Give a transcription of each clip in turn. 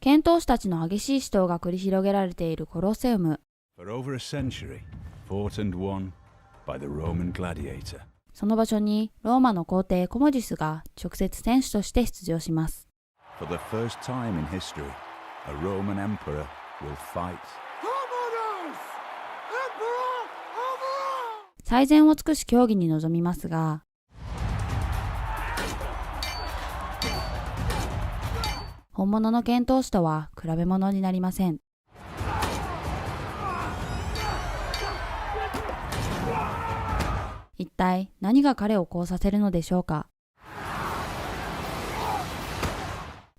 剣闘士たちの激しい死闘が繰り広げられているコロセウム。その場所にローマの皇帝コモデュスが直接選手として出場します。最善を尽くし競技に臨みますが、本物の剣闘士とは比べ物になりません。一体何が彼をこうさせるのでしょうか。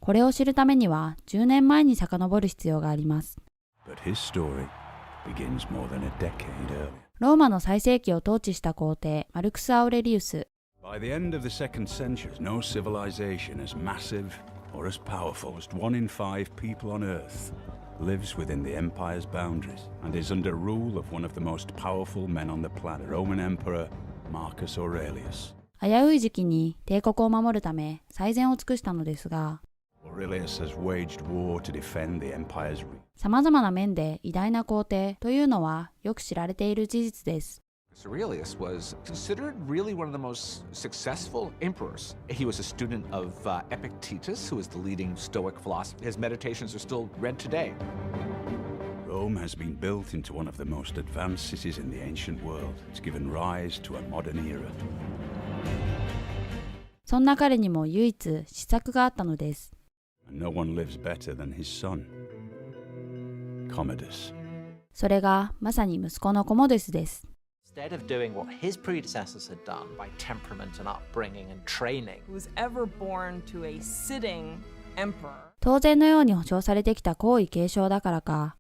これを知るためには10年前に遡る必要があります。ローマの最盛期を統治した皇帝マルクス・アウレリウス。By the end of the second century, no civilization as massive or as powerful as 1 in 5 people on Earth lives within the empire's boundaries and is under rule of one of the most powerful men on the planet, Roman Emperor Marcus Aurelius. 危うい時期に帝国を守るため最善を尽くしたのですが、Aurelius has waged war to defend the empire's reach. さまざまな面で偉大な皇帝というのはよく知られている事実です。Aurelius was considered really one of the most successful emperors. He was a student of Epictetus, who was the leading Stoic philosopher. His meditations are still read today. Rome has been built into one of the most advanced cities in the ancient world. It's given rise to a modern era. そんな彼にも唯一施策があったのです。No one lives better than his son, Commodus. それがまさに息子のコモデュスです。Instead of doing what his predecessors had done by temperament and upbringing and training, he was ever born to a sitting emperor. 当然のように保障されてきた皇位継承だからか、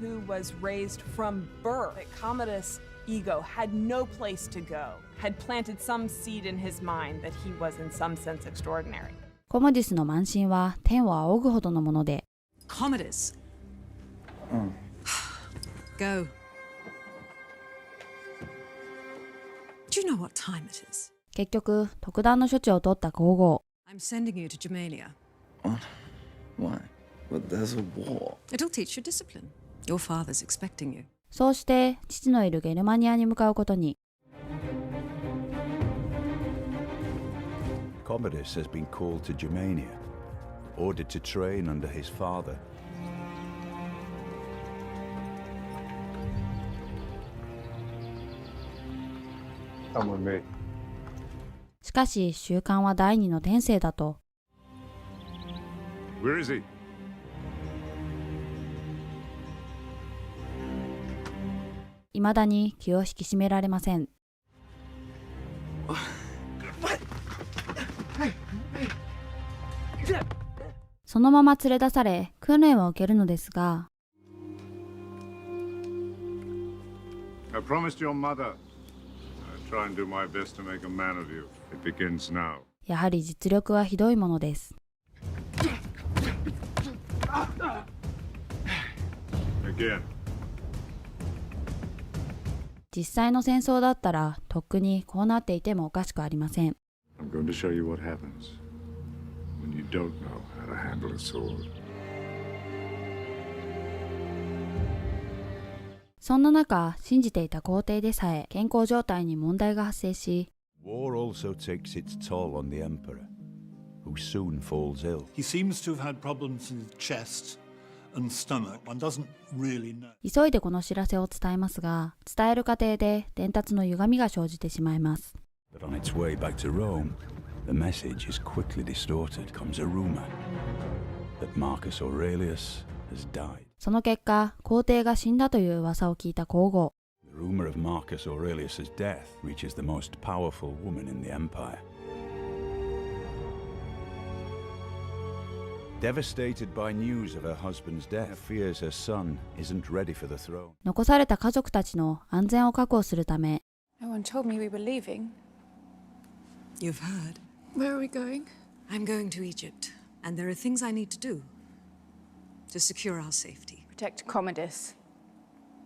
Who was raised from birth. Commodus' ego had no place to go, had planted some seed in his mind that he was in some sense extraordinary. コモデュスの慢心は天を仰ぐほどのもので、Commodus, go. Do you know what time it is? 結局特段の処置を取った皇后。I'm sending you to Germania. What? Why? But there's a war. It'll teach you discipline. Your father's expecting you. そうして父のいるゲルマニアに向かうことに。Commodus has been called to Germania, ordered to train under his father. Come with me. しかし習慣は第二の天性だと。Where is he? いまだに気を引き締められません。そのまま連れ出され訓練を受けるのですが、 I promised your mother. I try and do my best to make a man of you. It begins now. やはり実力はひどいものです。 Again. 実際の戦争だったらとっくにこうなっていてもおかしくありません。 I'm going to show you what happens when you don't know how to handle a sword. そんな中、信じていた皇帝でさえ健康状態に問題が発生し、 War also takes its toll on the emperor, who soon falls ill. He seems to have had problems in his chest and stomach. One doesn't really know. 急いでこの知らせを伝えますが、伝える過程で伝達の歪みが生じてしまいます。 But on its way back to Rome, the message is quickly distorted. Comes a rumor that Marcus Aurelius has died. その結果、皇帝が死んだという噂を聞いた皇后。 The rumor of Marcus Aurelius's death reaches the most powerful woman in the empire. Devastated by news of her husband's death, fears her son isn't ready for the throne. 残された家族たちの安全を確保するため、 No one told me we were leaving. You've heard. Where are we going? I'm going to Egypt, and there are things I need to do to secure our safety. Protect Commodus.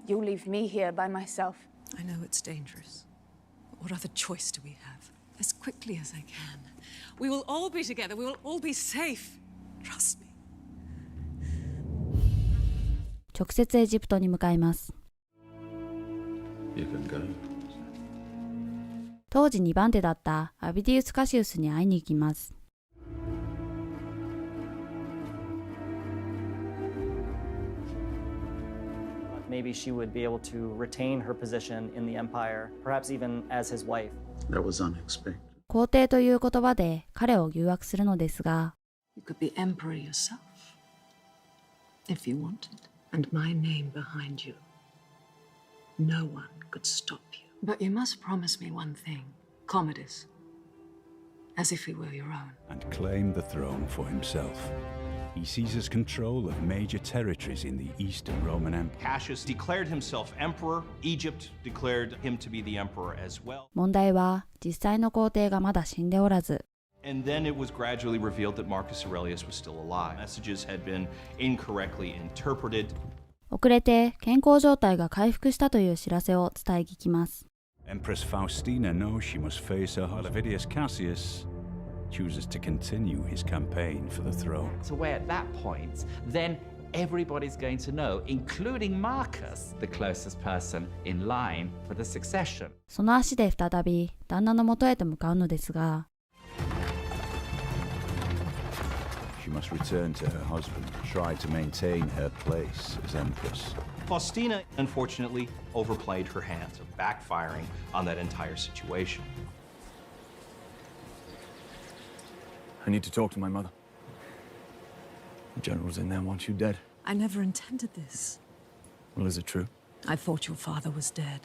You'll leave me here by myself. I know it's dangerous. But what other choice do we have? As quickly as I can. We will all be together. We will all be safe. Trust me. 直接エジプトに向かいます。You can go. 当時2番手だったアビディウス・カシウスに会いに行きます。Maybe she would be able to retain her position in the empire, perhaps even as his wife. That was unexpected. 皇帝という言葉で彼を誘惑するのですが、 You could be emperor yourself, if you wanted, and my name behind you. No one could stop you. But you must promise me one thing, Commodus, as if he were your own. And claim the throne for himself. He seizes control of major territories in the Eastern Roman Empire. Cassius declared himself emperor. Egypt declared him to be the emperor as well. 問題は実際の皇帝がまだ死んでおらず、 And then it was gradually revealed that Marcus Aurelius was still alive. Messages had been incorrectly interpreted. 遅れて健康状態が回復したという知らせを伝え聞きます。 Empress Faustina knows she must face her husband. Levidius Cassius chooses to continue his campaign for the throne. So where at that point, then everybody's going to know, including Marcus, the closest person in line for the succession. その足で再び旦那の元へと向かうのですが、 She must return to her husband, try to maintain her place as empress. Faustina, unfortunately, overplayed her hand, backfiring on that entire situation. I need to talk to my mother. The generals in there want you dead. I never intended this. Well, is it true? I thought your father was dead.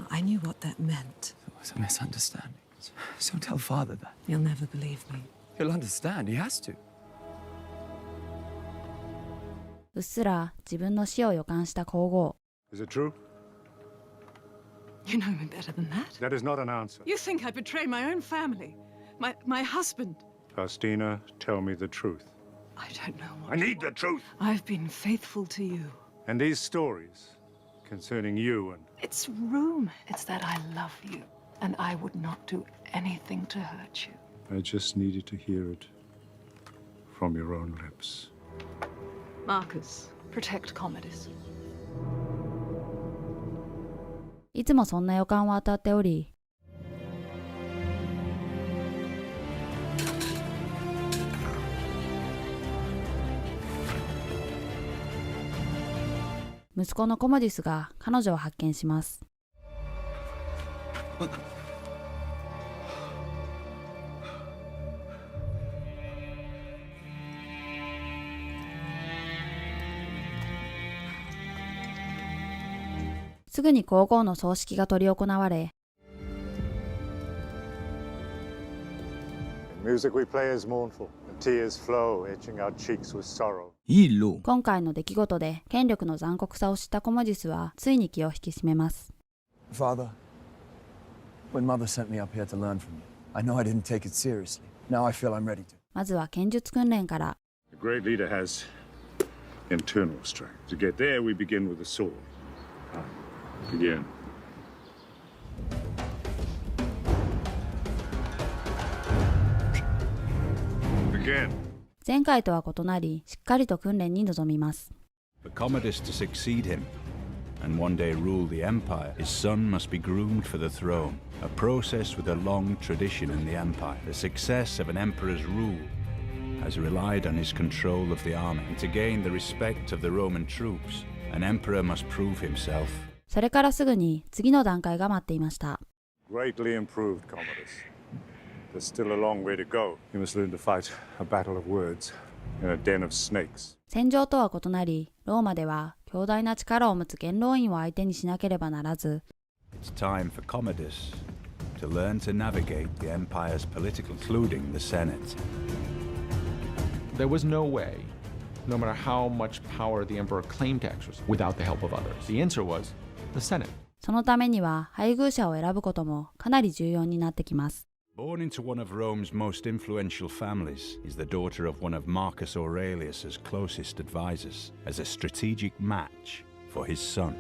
I knew what that meant. It was a misunderstanding. So tell father that. You'll never believe me. He'll understand. He has to. うっすら自分の死を予感した皇后。 Is it true? You know me better than that. That is not an answer. You think I betray my own family? My husband? Faustina, tell me the truth. I don't know what... I need the truth! I've been faithful to you. And these stories concerning you and... It's rumor. It's that I love you, and I would not do anything to hurt you. I just needed to hear it from your own lips. Marcus, protect Commodus. いつもそんな予感は当たっており、息子のコモディスが彼女を発見します。すぐに皇后の葬式が執り行われ、 The music we play is mournful. The tears flow, etching our cheeks with sorrow. 今回の出来事で権力の残酷さを知ったコモディスはついに気を引き締めます。 Father, when mother sent me up here to learn from you, I know I didn't take it seriously. Now I feel I'm ready to. まずは剣術訓練から。 A great leader has internal strength. To get there, we begin with a sword. Begin. Begin. 前回とは異なり、しっかりと訓練に臨みます。 For Commodus to succeed him and one day rule the empire, his son must be groomed for the throne, a process with a long tradition in the empire. The success of an emperor's rule has relied on his control of the army, and to gain the respect of the Roman troops, an emperor must prove himself. それからすぐに次の段階が待っていました。 Greatly improved, Commodus. There's still a long way to go. You must learn to fight a battle of words in a den of snakes. 戦場とは異なり、ローマでは強大な力を持つ元老院を相手にしなければならず、 It's time for Commodus to learn to navigate the empire's political, including the Senate. There was no way, no matter how much power the emperor claimed to exercise, without the help of others. The answer was the Senate. そのためには配偶者を選ぶこともかなり重要になってきます。 Born into one of Rome's most influential families, is the daughter of one of Marcus Aurelius's closest advisors, as a strategic match for his son.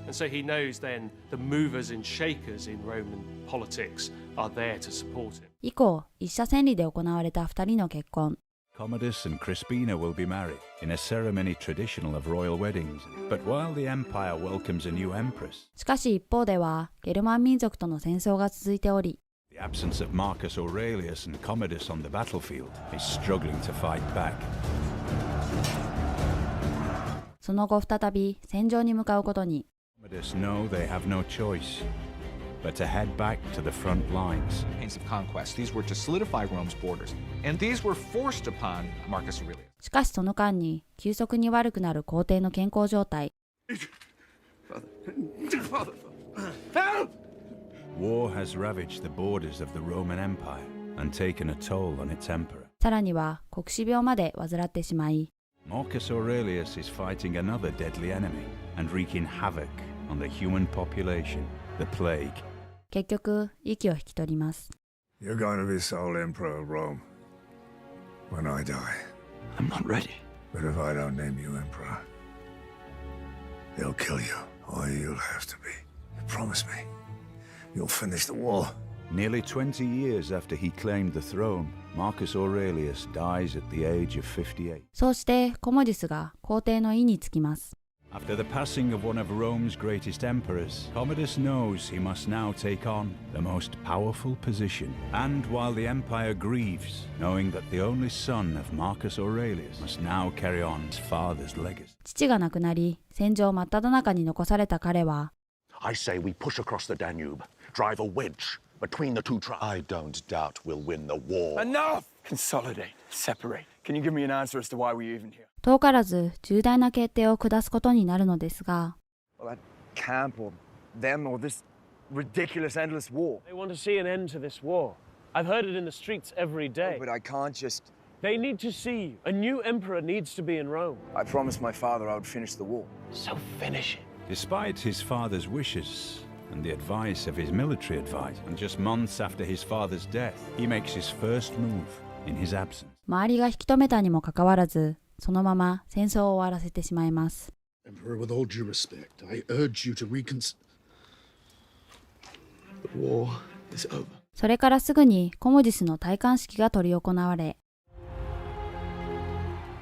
And so he knows then the movers and shakers in Roman politics are there to support him. 以降、一社千里で行われた2人の結婚。Commodus and Crispina will be married in a ceremony traditional of royal weddings. But while the empire welcomes a new empress, しかし一方ではゲルマン民族との戦争が続いており、the absence of Marcus Aurelius and Commodus on the battlefield is struggling to fight back. その後再び戦場に向かうことに。Commodus know they have no choice but to head back to the front lines. Campaigns of conquest. These were to solidify Rome's borders, and these were forced upon Marcus Aurelius. しかしその間に急速に悪くなる皇帝の健康状態。War has ravaged the borders of the Roman Empire and taken a toll on its emperor. さらには黒死病まで患ってしまい、Marcus Aurelius is fighting another deadly enemy and wreaking havoc on the human population, the plague. 結局息を引き取ります。You're going to be sole emperor of Rome when I die. I'm not ready. But if I don't name you emperor, they'll kill you, or you'll have to be. You promise me you'll finish the war. Nearly 20 years after he claimed the throne, Marcus Aurelius dies at the age of 58. そうしてコモディスが皇帝の位につきます。After the passing of one of Rome's greatest emperors, Commodus knows he must now take on the most powerful position. And while the empire grieves, knowing that the only son of Marcus Aurelius must now carry on his father's legacy. 父が亡くなり、戦場真っ只中に残された彼は、I say we push across the Danube, drive a wedge between the two tribes. I don't doubt we'll win the war. Enough! Consolidate, separate. Can you give me an answer as to why we're even here? 遠からず重大な決定を下すことになるのですが、 Well, that camp or them or this ridiculous endless war. They want to see an end to this war. I've heard it in the streets every day. But I can't just... They need to see you. A new emperor needs to be in Rome. I promised my father I would finish the war. So finish it. Despite his father's wishes and the advice of his military advisor, and just months after his father's death, he makes his first move in his absence. 周りが引き止めたにもかかわらず、そのまま戦争を終わらせてしまいます。Emperor, with all due respect, I urge you to reconsider. The war is over. それからすぐにコモディスの戴冠式が執り行われ、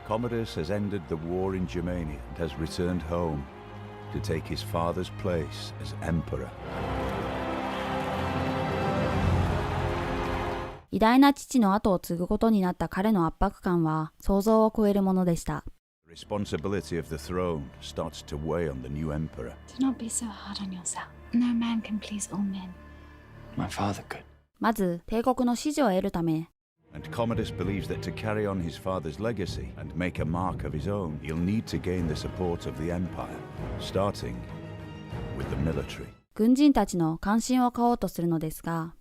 Commodus has ended the war in Germania and has returned home to take his father's place as emperor. 偉大な父の後を継ぐことになった彼の圧迫感は想像を超えるものでした。The responsibility of the throne starts to weigh on the new emperor. Do not be so hard on yourself. No man can please all men. My father could. まず帝国の支持を得るため、And Commodus believes that to carry on his father's legacy and make a mark of his own, he'll need to gain the support of the empire, starting with the military. 軍人たちの関心を買おうとするのですが、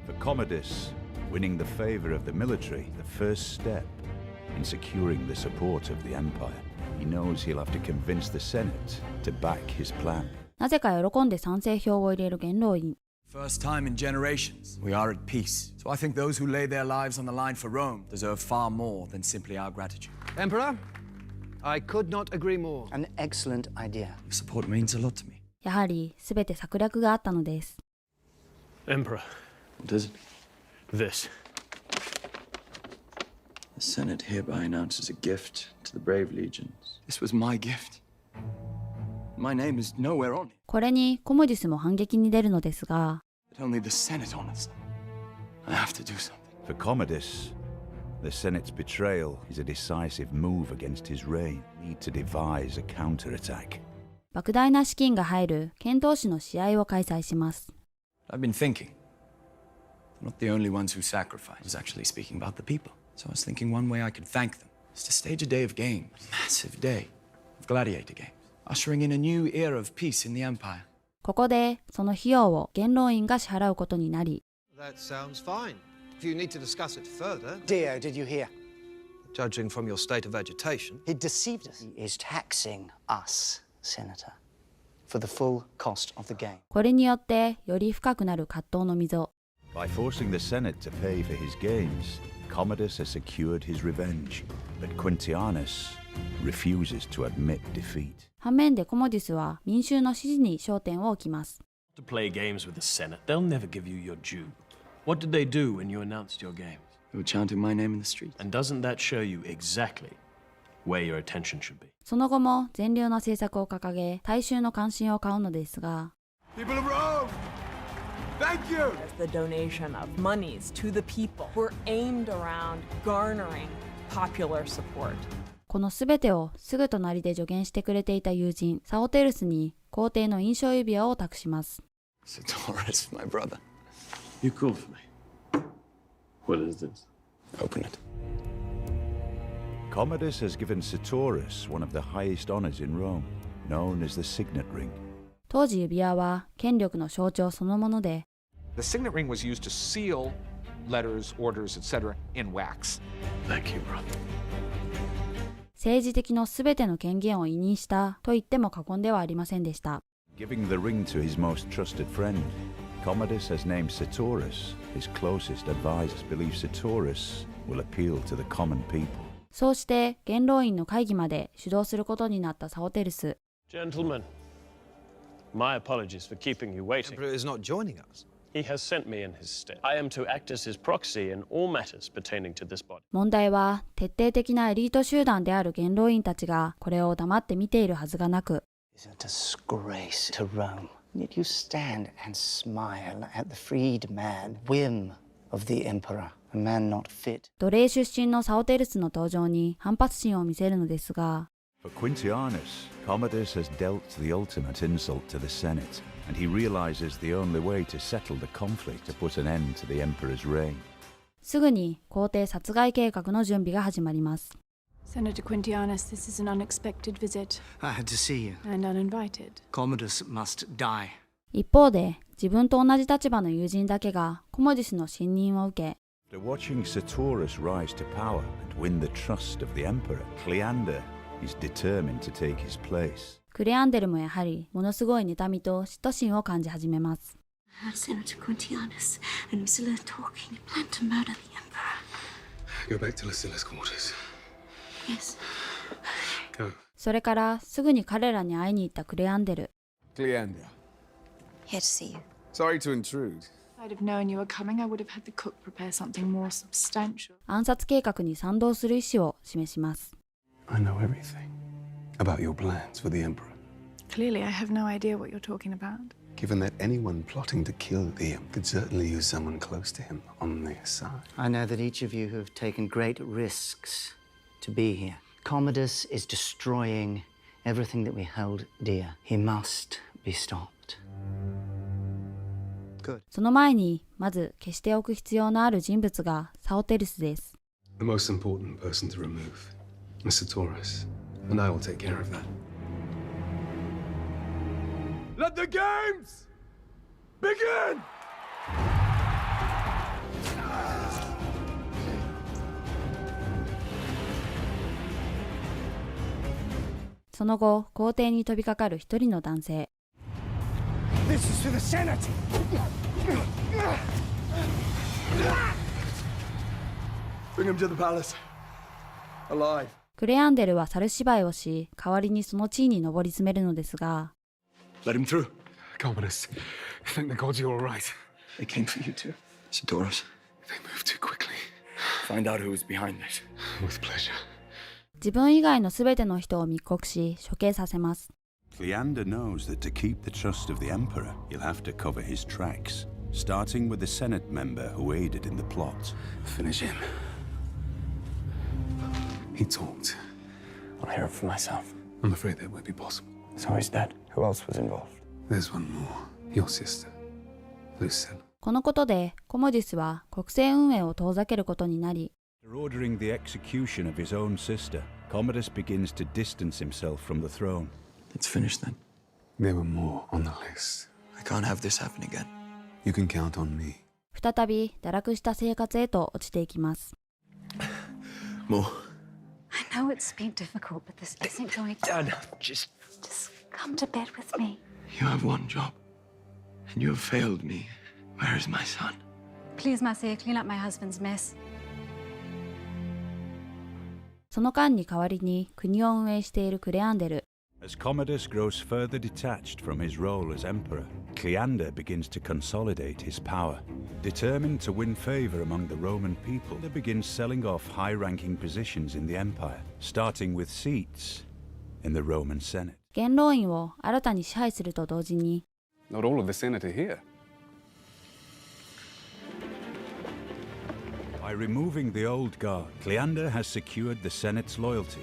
For Commodus, winning the favor of the military, the first step in securing the support of the empire. He knows he'll have to convince the Senate to back his plan. なぜか喜んで賛成票を入れる元老院。First time in generations, we are at peace. So I think those who lay their lives on the line for Rome deserve far more than simply our gratitude. Emperor, I could not agree more. An excellent idea. Your support means a lot to me. やはりすべて策略があったのです。Emperor. What is it? This. The Senate hereby announces a gift to the brave legions. This was my gift. My name is nowhere on it. これにコモディスも反撃に出るのですが、 But only the Senate honors. I have to do something. For Commodus, the Senate's betrayal is a decisive move against his reign. Need to devise a counterattack. 莫大な資金が入る剣闘士の試合を開催します。I've been thinking. They're not the only ones who sacrifice. I was actually speaking about the people. So I was thinking one way I could thank them is to stage a day of games. A massive day of gladiator games. Ushering in a new era of peace in the empire. ここでその費用を元老院が支払うことになり、 That sounds fine. If you need to discuss it further... Dio, did you hear? Judging from your state of agitation... He deceived us. He is taxing us, Senator, for the full cost of the game. これによってより深くなる葛藤の溝。 By forcing the Senate to pay for his games, Commodus has secured his revenge, but Quintianus refuses to admit defeat. 反面でコモディスは民衆の支持に焦点を置きます。 To play games with the Senate, they'll never give you your due. What did they do when you announced your games? They were chanting my name in the street. And doesn't that show you exactly where your attention should be? その後も善良な政策を掲げ、大衆の関心を買うのですが、People of Rome, thank you! As the donation of monies to the people were aimed around garnering popular support. このすべてをすぐ隣で助言してくれていた友人、サオテルスに皇帝の印象指輪を託します。Satoris, my brother. You called for me. What is this? Open it. Commodus has given Satoris one of the highest honors in Rome, known as the signet ring. 当時指輪は権力の象徴そのもので、The signet ring was used to seal letters, orders, etc. in wax. Thank you, brother. 政治的のすべての権限を委任したと言っても過言ではありませんでした。Giving the ring to his most trusted friend, Commodus has named Satoris his closest advisor. Believes Satoris will appeal to the common people. そうして元老院の会議まで主導することになったサオテルス。Gentlemen, my apologies for keeping you waiting. The Emperor is not joining us. He has sent me in his stead. I am to act as his proxy in all matters pertaining to this body. 問題は徹底的なエリート集団である元老院たちがこれを黙って見ているはずがなく、It's a disgrace to Rome. Yet you stand and smile at the freedman whim of the emperor, a man not fit. 奴隷出身のサオテルスの登場に反発心を見せるのですが、For Quintianus, Commodus has dealt the ultimate insult to the Senate, and he realizes the only way to settle the conflict to put an end to the emperor's reign. すぐに皇帝殺害計画の準備が始まります。Senator Quintianus, this is an unexpected visit. I had to see you. And uninvited. Commodus must die. 一方で、自分と同じ立場の友人だけがコモディスの信任を受け、After watching Satoris rise to power and win the trust of the emperor, Cleander is determined to take his place. クレアンデルもやはりものすごい妬みと嫉妬心を感じ始めます。Senator Quintianus and Lucilla talking. Plan to murder the emperor. Go back to Lucilla's quarters. Yes. Go. それからすぐに彼らに会いに行ったクレアンデル。Cleander. Here to see you. Sorry to intrude. If I'd have known you were coming, I would have had the cook prepare something more substantial. 暗殺計画に賛同する意思を示します。I know everything about your plans for the Emperor. Clearly, I have no idea what you're talking about. Given that anyone plotting to kill the Emperor could certainly use someone close to him on their side. I know that each of you who have taken great risks to be here. Commodus is destroying everything that we held dear. He must be stopped. Good. その前にまず消しておく必要のある人物がサオテルスです。The most important person to remove is Satoris, and I will take care of that. Let the games begin! その後、皇帝に飛びかかる一人の男性。This is for the Senate! Bring him to the palace. Alive. クレアンデルは猿芝居をし、代わりにその地位に上り詰めるのですが、Let him through. Commodus, thank the gods you're all right. They came for you too. Satoris. They moved too quickly. Find out who is behind this. With pleasure. 自分以外のすべての人を密告し、処刑させます。Cleander knows that to keep the trust of the emperor, he'll have to cover his tracks, starting with the Senate member who aided in the plot. Finish him. He talked. I'll hear it for myself. I'm afraid that won't be possible. So he's dead. Who else was involved? There's one more. Your sister, Lucilla. このことで、コモディスは国政運営を遠ざけることになり、After ordering the execution of his own sister, Commodus begins to distance himself from the throne. It's finished then. There were more on the list. I can't have this happen again. You can count on me. 再び堕落した生活へと落ちていきます。More. I know it's been difficult, but this isn't going to... No, just come to bed with me. You have one job, and you have failed me. Where is my son? Please, Marcia, clean up my husband's mess. その間に代わりに国を運営しているクレアンデル。As Commodus grows further detached from his role as emperor, Cleander begins to consolidate his power. Determined to win favor among the Roman people, he begins selling off high-ranking positions in the empire, starting with seats in the Roman Senate. 元老院を新たに支配すると同時に、 Not all of the Senate are here. By removing the old guard, Cleander has secured the Senate's loyalty.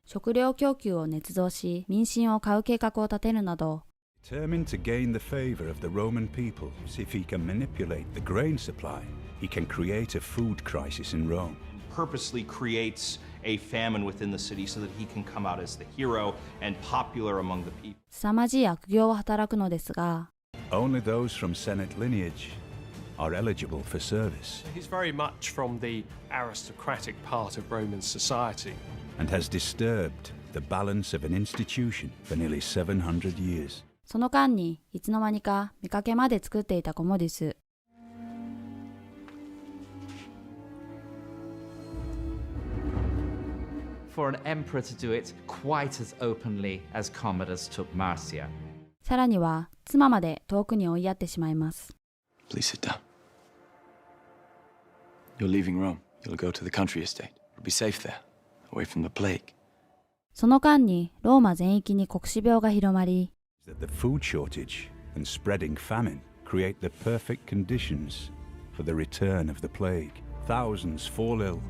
食料供給を捏造し、民心を買う計画を立てるなど、 Determined to gain the favor of the Roman people, if he can manipulate the grain supply, he can create a food crisis in Rome. Purposely creates a famine within the city so that he can come out as the hero and popular among the people. 凄まじい悪行を働くのですが、 Only those from Senate lineage are eligible for service, He's very much from the aristocratic part of Roman society. and has disturbed the balance of an institution for nearly 700 years. その間にいつの間にか見かけまで作っていたコモディス。For an emperor to do it quite as openly as Commodus took Marcia. さらには妻まで遠くに追いやってしまいます。 Please sit down. You're leaving Rome. You'll go to the country estate. You'll be safe there, away from the plague. その間にローマ全域に黒死病が広まり、 That the food shortage and spreading famine create the perfect conditions for the return of the plague. Thousands fall ill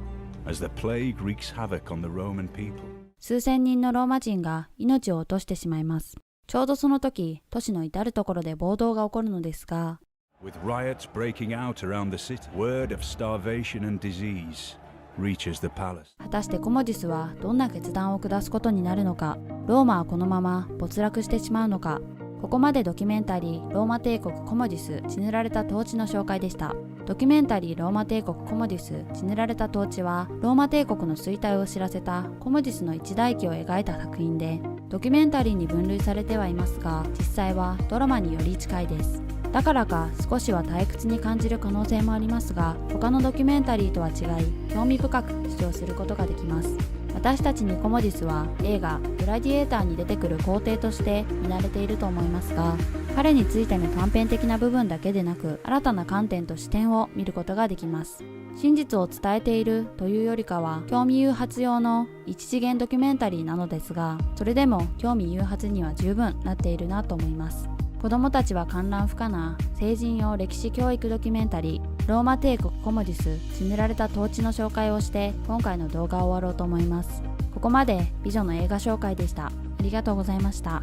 as the plague wreaks havoc on the Roman people. 数千人のローマ人が命を落としてしまいます。ちょうどその時、都市の至るところで暴動が起こるのですが、 With riots breaking out around the city, word of starvation and disease reaches the palace. 果たしてコモディスはどんな決断を下すことになるのか、ローマはこのまま没落してしまうのか。ここまでドキュメンタリーローマ帝国コモディス血塗られた統治の紹介でした。ドキュメンタリーローマ帝国コモディス血塗られた統治はローマ帝国の衰退を知らせたコモディスの一代記を描いた作品で、ドキュメンタリーに分類されてはいますが、実際はドラマにより近いです。だからか少しは退屈に感じる可能性もありますが、他のドキュメンタリーとは違い興味深く視聴することができます。私たちにコモディスは映画グラディエーターに出てくる皇帝として見慣れていると思いますが、彼についての短編的な部分だけでなく、新たな観点と視点を見ることができます。真実を伝えているというよりかは興味誘発用の一次元ドキュメンタリーなのですが、それでも興味誘発には十分なっているなと思います。子どもたちは観覧不可な成人用歴史教育ドキュメンタリーローマ帝国コモディス血塗られた統治の紹介をして今回の動画を終わろうと思います。ここまで美女の映画紹介でした。ありがとうございました。